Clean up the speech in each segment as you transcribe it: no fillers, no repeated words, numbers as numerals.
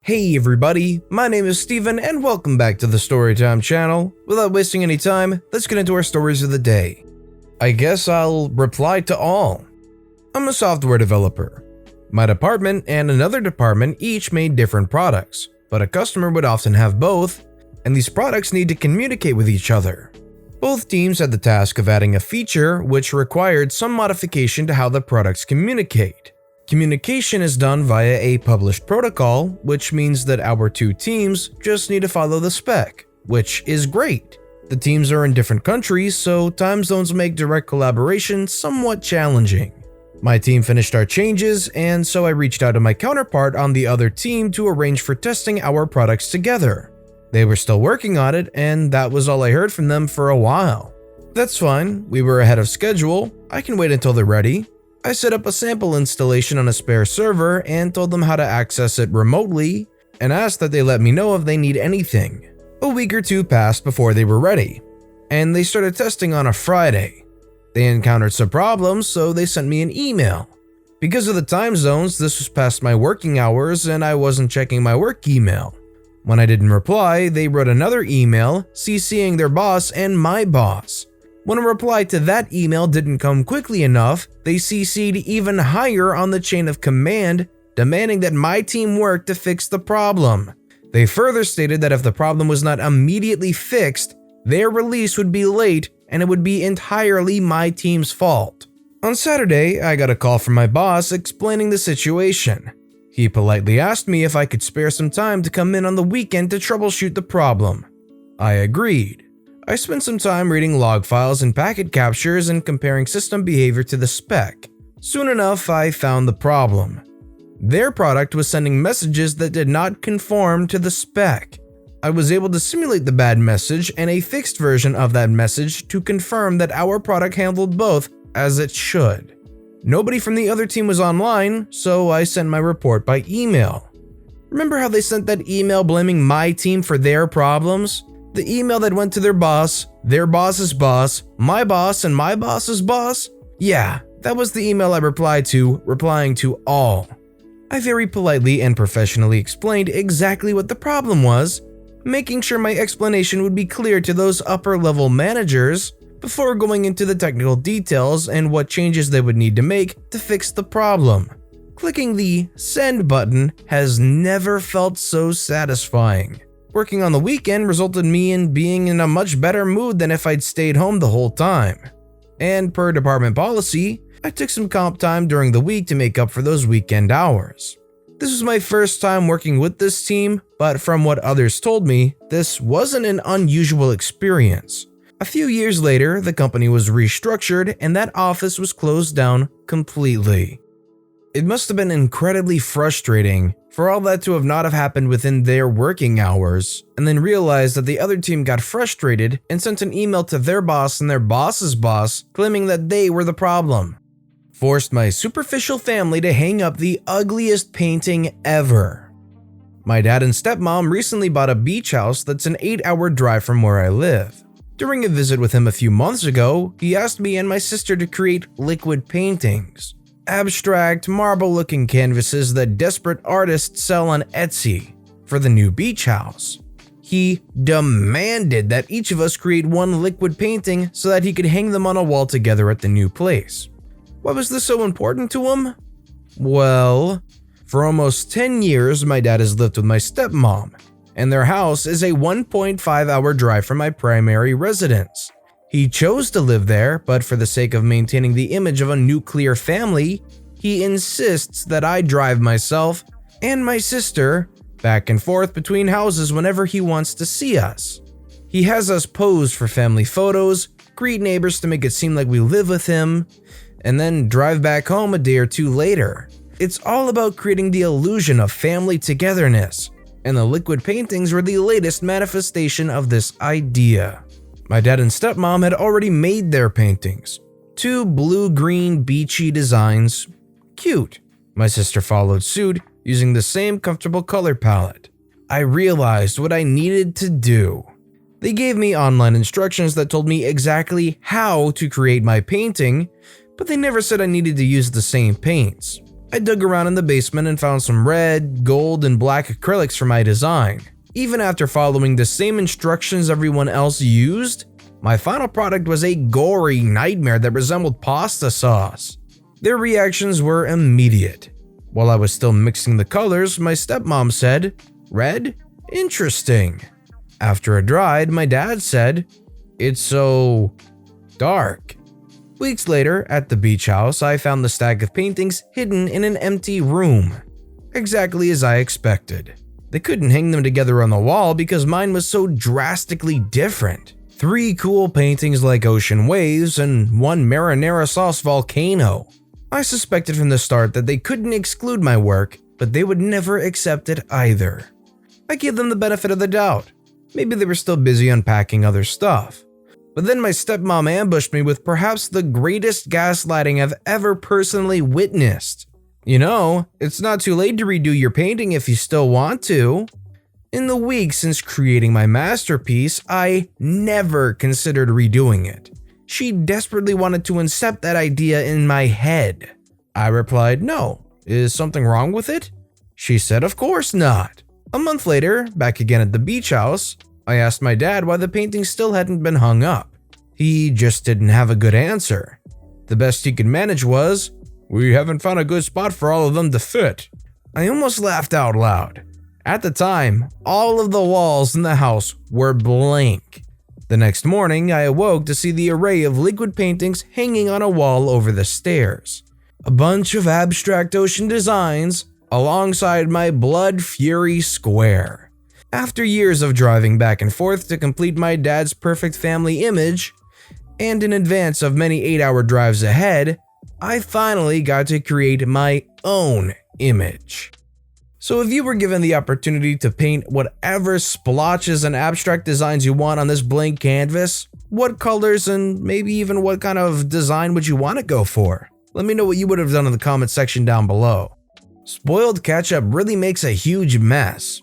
Hey everybody, my name is Steven and welcome back to the Storytime channel. Without wasting any time, let's get into our stories of the day. I guess I'll reply to all. I'm a software developer. My department and another department each made different products, but a customer would often have both, and these products need to communicate with each other. Both teams had the task of adding a feature which required some modification to how the products communicate. Communication is done via a published protocol, which means that our two teams just need to follow the spec, which is great. The teams are in different countries, so time zones make direct collaboration somewhat challenging. My team finished our changes, and so I reached out to my counterpart on the other team to arrange for testing our products together. They were still working on it, and that was all I heard from them for a while. That's fine, we were ahead of schedule, I can wait until they're ready. I set up a sample installation on a spare server and told them how to access it remotely and asked that they let me know if they need anything. A week or two passed before they were ready, and they started testing on a Friday. They encountered some problems, so they sent me an email. Because of the time zones, this was past my working hours and I wasn't checking my work email. When I didn't reply, they wrote another email CCing their boss and my boss. When a reply to that email didn't come quickly enough, they CC'd even higher on the chain of command, demanding that my team work to fix the problem. They further stated that if the problem was not immediately fixed, their release would be late and it would be entirely my team's fault. On Saturday, I got a call from my boss explaining the situation. He politely asked me if I could spare some time to come in on the weekend to troubleshoot the problem. I agreed. I spent some time reading log files and packet captures and comparing system behavior to the spec. Soon enough, I found the problem. Their product was sending messages that did not conform to the spec. I was able to simulate the bad message and a fixed version of that message to confirm that our product handled both as it should. Nobody from the other team was online, so I sent my report by email. Remember how they sent that email blaming my team for their problems? The email that went to their boss's boss, my boss, and my boss's boss? Yeah, that was the email I replied to, replying to all. I very politely and professionally explained exactly what the problem was, making sure my explanation would be clear to those upper-level managers before going into the technical details and what changes they would need to make to fix the problem. Clicking the send button has never felt so satisfying. Working on the weekend resulted me in being in a much better mood than if I'd stayed home the whole time. And per department policy, I took some comp time during the week to make up for those weekend hours. This was my first time working with this team, but from what others told me, this wasn't an unusual experience. A few years later, the company was restructured and that office was closed down completely. It must have been incredibly frustrating for all that to have not have happened within their working hours, and then realize that the other team got frustrated and sent an email to their boss and their boss's boss claiming that they were the problem. Forced my superficial family to hang up the ugliest painting ever. My dad and stepmom recently bought a beach house that's an 8-hour drive from where I live. During a visit with him a few months ago, he asked me and my sister to create liquid paintings. Abstract, marble-looking canvases that desperate artists sell on Etsy for the new beach house. He demanded that each of us create one liquid painting so that he could hang them on a wall together at the new place. Why was this so important to him? Well, for almost 10 years, my dad has lived with my stepmom, and their house is a 1.5-hour drive from my primary residence. He chose to live there, but for the sake of maintaining the image of a nuclear family, he insists that I drive myself and my sister back and forth between houses whenever he wants to see us. He has us pose for family photos, greet neighbors to make it seem like we live with him, and then drive back home a day or two later. It's all about creating the illusion of family togetherness, and the liquid paintings were the latest manifestation of this idea. My dad and stepmom had already made their paintings. 2 blue-green beachy designs. Cute. My sister followed suit, using the same comfortable color palette. I realized what I needed to do. They gave me online instructions that told me exactly how to create my painting, but they never said I needed to use the same paints. I dug around in the basement and found some red, gold, and black acrylics for my design. Even after following the same instructions everyone else used, my final product was a gory nightmare that resembled pasta sauce. Their reactions were immediate. While I was still mixing the colors, my stepmom said, "Red? Interesting." After it dried, my dad said, "It's so dark." Weeks later, at the beach house, I found the stack of paintings hidden in an empty room. Exactly as I expected. They couldn't hang them together on the wall because mine was so drastically different. 3 cool paintings like ocean waves and 1 marinara sauce volcano. I suspected from the start that they couldn't exclude my work, but they would never accept it either. I gave them the benefit of the doubt. Maybe they were still busy unpacking other stuff. But then my stepmom ambushed me with perhaps the greatest gaslighting I've ever personally witnessed. "You know, it's not too late to redo your painting if you still want to." In the weeks since creating my masterpiece, I never considered redoing it. She desperately wanted to incept that idea in my head. I replied, "No. Is something wrong with it?" She said, "Of course not." A month later, back again at the beach house, I asked my dad why the painting still hadn't been hung up. He just didn't have a good answer. The best he could manage was, "We haven't found a good spot for all of them to fit." I almost laughed out loud. At the time, all of the walls in the house were blank. The next morning, I awoke to see the array of liquid paintings hanging on a wall over the stairs. A bunch of abstract ocean designs alongside my blood fury square. After years of driving back and forth to complete my dad's perfect family image, and in advance of many 8-hour drives ahead, I finally got to create my own image. So if you were given the opportunity to paint whatever splotches and abstract designs you want on this blank canvas, what colors and maybe even what kind of design would you want to go for? Let me know what you would have done in the comment section down below. Spoiled ketchup really makes a huge mess.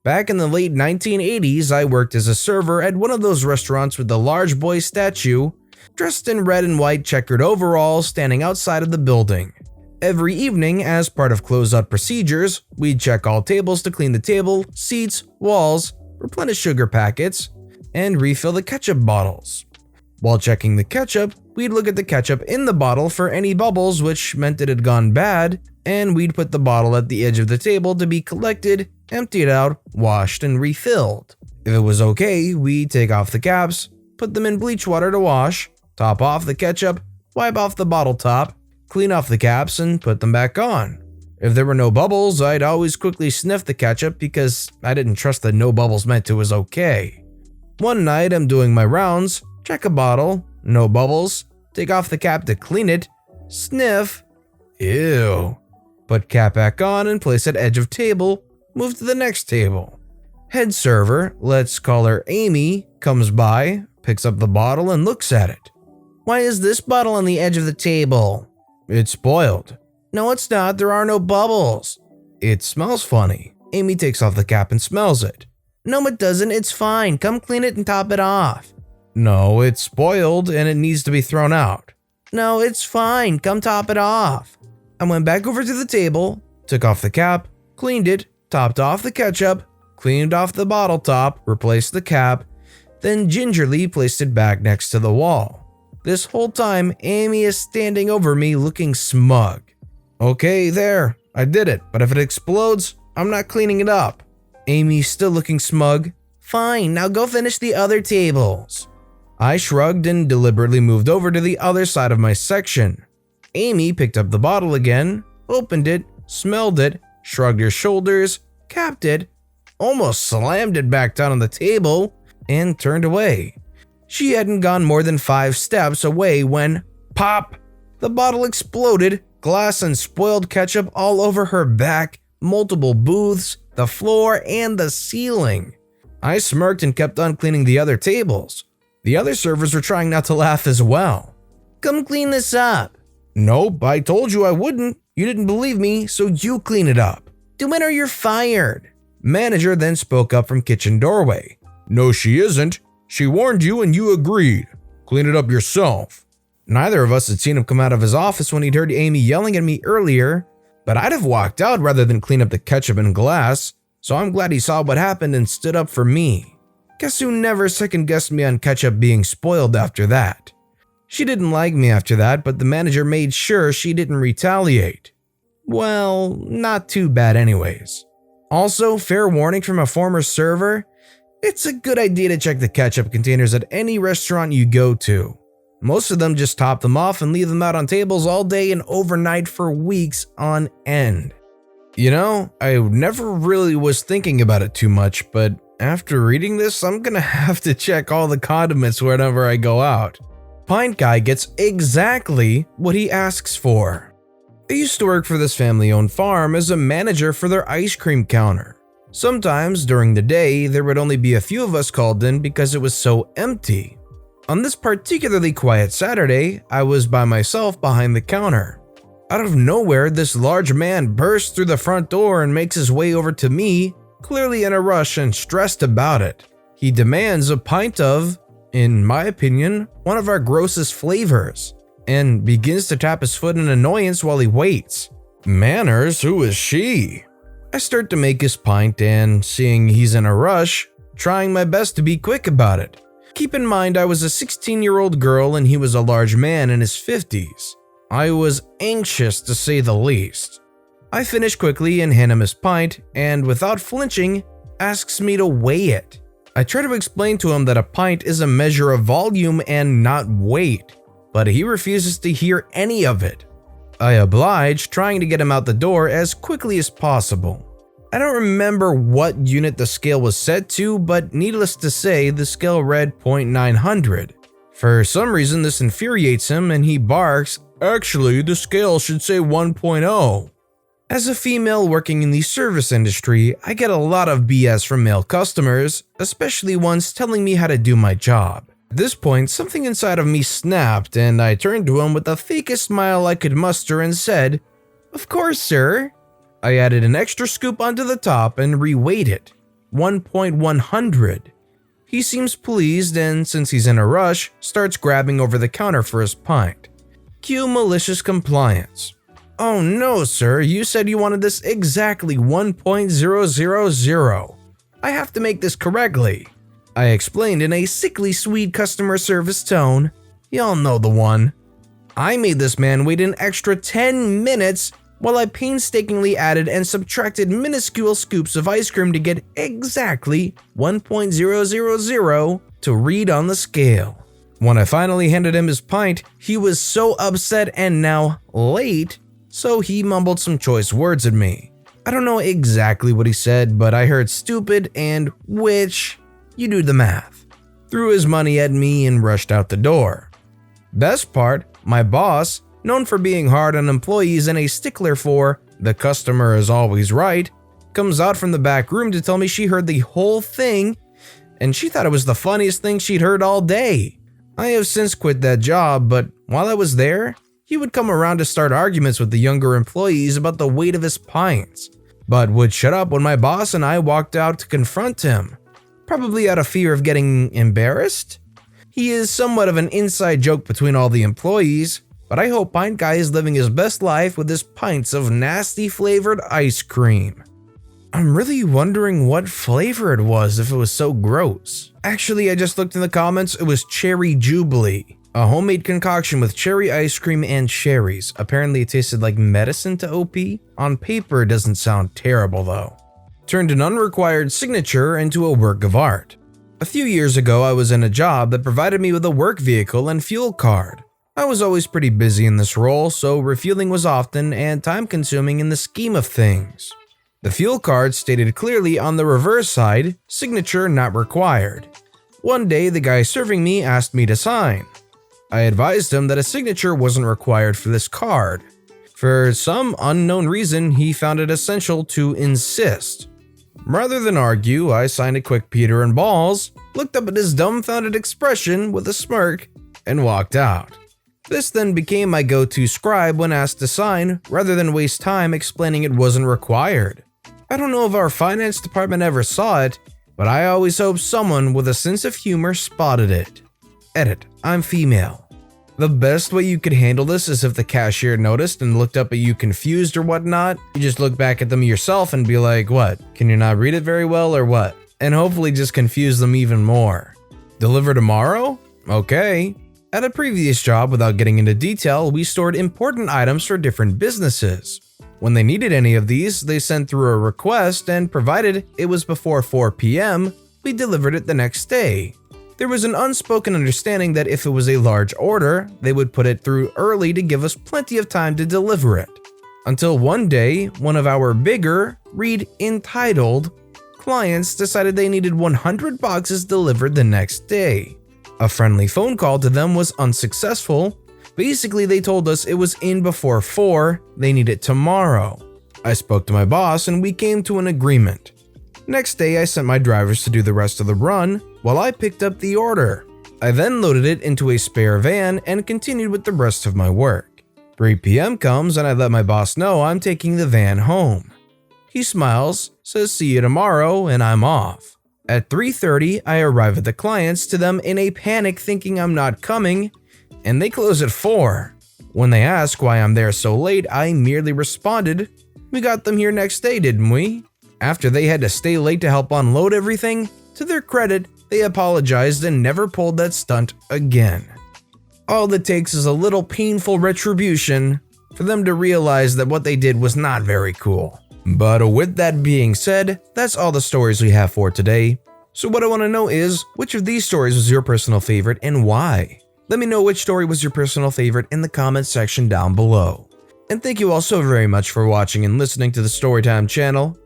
Back in the late 1980s, I worked as a server at one of those restaurants with the large boy statue, dressed in red and white checkered overalls, standing outside of the building. Every evening, as part of closeout procedures, we'd check all tables to clean the table, seats, walls, replenish sugar packets, and refill the ketchup bottles. While checking the ketchup, we'd look at the ketchup in the bottle for any bubbles, which meant it had gone bad, and we'd put the bottle at the edge of the table to be collected, emptied out, washed, and refilled. If it was okay, we'd take off the caps, put them in bleach water to wash, top off the ketchup, wipe off the bottle top, clean off the caps, and put them back on. If there were no bubbles, I'd always quickly sniff the ketchup because I didn't trust that no bubbles meant it was okay. One night, I'm doing my rounds, check a bottle, no bubbles, take off the cap to clean it, sniff, ew. Put cap back on and place at edge of table, move to the next table. Head server, let's call her Amy, comes by, picks up the bottle and looks at it. "Why is this bottle on the edge of the table?" "It's spoiled." "No, it's not. There are no bubbles." "It smells funny." Amy takes off the cap and smells it. "No, it doesn't. It's fine. Come clean it and top it off." "No, it's spoiled and it needs to be thrown out." "No, it's fine. Come top it off." I went back over to the table, took off the cap, cleaned it, topped off the ketchup, cleaned off the bottle top, replaced the cap, then gingerly placed it back next to the wall. This whole time, Amy is standing over me looking smug. "Okay, there, I did it, but if it explodes, I'm not cleaning it up." Amy still looking smug. "Fine, now go finish the other tables." I shrugged and deliberately moved over to the other side of my section. Amy picked up the bottle again, opened it, smelled it, shrugged her shoulders, capped it, almost slammed it back down on the table, and turned away. She hadn't gone more than 5 steps away when, pop! The bottle exploded, glass and spoiled ketchup all over her back, multiple booths, the floor, and the ceiling. I smirked and kept on cleaning the other tables. The other servers were trying not to laugh as well. "Come clean this up." "Nope, I told you I wouldn't. You didn't believe me, so you clean it up." "Do it or you're fired." Manager then spoke up from kitchen doorway. "No, she isn't. She warned you and you agreed. Clean it up yourself." Neither of us had seen him come out of his office when he'd heard Amy yelling at me earlier, But I'd have walked out rather than clean up the ketchup and glass, so I'm glad he saw what happened and stood up for me. Guess who never second-guessed me on ketchup being spoiled after that? She didn't like me after that, but the manager made sure she didn't retaliate. Well, not too bad anyways. Also, fair warning from a former server, it's a good idea to check the ketchup containers at any restaurant you go to. Most of them just top them off and leave them out on tables all day and overnight for weeks on end. You know, I never really was thinking about it too much, but after reading this, I'm gonna have to check all the condiments whenever I go out. Pint Guy gets exactly what he asks for. I used to work for this family-owned farm as a manager for their ice cream counter. Sometimes during the day, there would only be a few of us called in because it was so empty. On this particularly quiet Saturday, I was by myself behind the counter. Out of nowhere, this large man bursts through the front door and makes his way over to me, clearly in a rush and stressed about it. He demands a pint of, in my opinion, one of our grossest flavors, and begins to tap his foot in annoyance while he waits. Manners, who is she? I start to make his pint and, seeing he's in a rush, trying my best to be quick about it. Keep in mind I was a 16-year-old girl and he was a large man in his 50s. I was anxious to say the least. I finish quickly and hand him his pint, and without flinching, asks me to weigh it. I try to explain to him that a pint is a measure of volume and not weight, but he refuses to hear any of it. I oblige, trying to get him out the door as quickly as possible. I don't remember what unit the scale was set to, but needless to say, the scale read .900. For some reason, this infuriates him and he barks, "Actually, the scale should say 1.0. As a female working in the service industry, I get a lot of BS from male customers, especially ones telling me how to do my job. At this point, something inside of me snapped and I turned to him with the fakest smile I could muster and said, "Of course, sir." I added an extra scoop onto the top and reweighed it, 1.100. He seems pleased and, since he's in a rush, starts grabbing over the counter for his pint. Cue malicious compliance. "Oh no, sir, you said you wanted this exactly 1.000. I have to make this correctly." I explained in a sickly sweet customer service tone. Y'all know the one. I made this man wait an extra 10 minutes while I painstakingly added and subtracted minuscule scoops of ice cream to get exactly 1.000 to read on the scale. When I finally handed him his pint, he was so upset and now late, so he mumbled some choice words at me. I don't know exactly what he said, but I heard stupid and which, you do the math. Threw his money at me and rushed out the door. Best part, my boss, known for being hard on employees and a stickler for "the customer is always right," comes out from the back room to tell me she heard the whole thing and she thought it was the funniest thing she'd heard all day. I have since quit that job, but while I was there, he would come around to start arguments with the younger employees about the weight of his pints, but would shut up when my boss and I walked out to confront him, probably out of fear of getting embarrassed. He is somewhat of an inside joke between all the employees, but I hope Pint Guy is living his best life with his pints of nasty flavored ice cream. I'm really wondering what flavor it was if it was so gross. Actually, I just looked in the comments, it was Cherry Jubilee, a homemade concoction with cherry ice cream and cherries. Apparently it tasted like medicine to OP. On paper it doesn't sound terrible though. Turned an unrequired signature into a work of art. A few years ago I was in a job that provided me with a work vehicle and fuel card. I was always pretty busy in this role, so refueling was often and time-consuming in the scheme of things. The fuel card stated clearly on the reverse side, "Signature not required." One day, the guy serving me asked me to sign. I advised him that a signature wasn't required for this card. For some unknown reason, he found it essential to insist. Rather than argue, I signed a quick Peter and balls, looked up at his dumbfounded expression with a smirk, and walked out. This then became my go-to scribe when asked to sign, rather than waste time explaining it wasn't required. I don't know if our finance department ever saw it, but I always hope someone with a sense of humor spotted it. Edit, I'm female. The best way you could handle this is if the cashier noticed and looked up at you confused or whatnot, you just look back at them yourself and be like, what, can you not read it very well or what? And hopefully just confuse them even more. Deliver tomorrow? Okay. At a previous job, without getting into detail, we stored important items for different businesses. When they needed any of these, they sent through a request, and provided it was before 4 p.m., we delivered it the next day. There was an unspoken understanding that if it was a large order, they would put it through early to give us plenty of time to deliver it. Until one day, one of our bigger, read entitled, clients decided they needed 100 boxes delivered the next day. A friendly phone call to them was unsuccessful. Basically, they told us it was in before 4, they need it tomorrow. I spoke to my boss and we came to an agreement. Next day, I sent my drivers to do the rest of the run while I picked up the order. I then loaded it into a spare van and continued with the rest of my work. 3 p.m. comes and I let my boss know I'm taking the van home. He smiles, says see you tomorrow, and I'm off. At 3:30, I arrive at the clients to them in a panic thinking I'm not coming, and they close at 4. When they ask why I'm there so late, I merely responded, we got them here next day, didn't we? After they had to stay late to help unload everything, to their credit, they apologized and never pulled that stunt again. All it takes is a little painful retribution for them to realize that what they did was not very cool. But with that being said, that's all the stories we have for today. So what I want to know is, which of these stories was your personal favorite and why? Let me know which story was your personal favorite in the comments section down below. And thank you all so very much for watching and listening to the Storytime channel.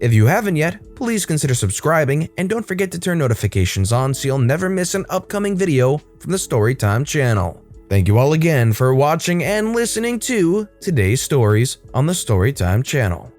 If you haven't yet, please consider subscribing and don't forget to turn notifications on so you'll never miss an upcoming video from the Storytime channel. Thank you all again for watching and listening to today's stories on the Storytime channel.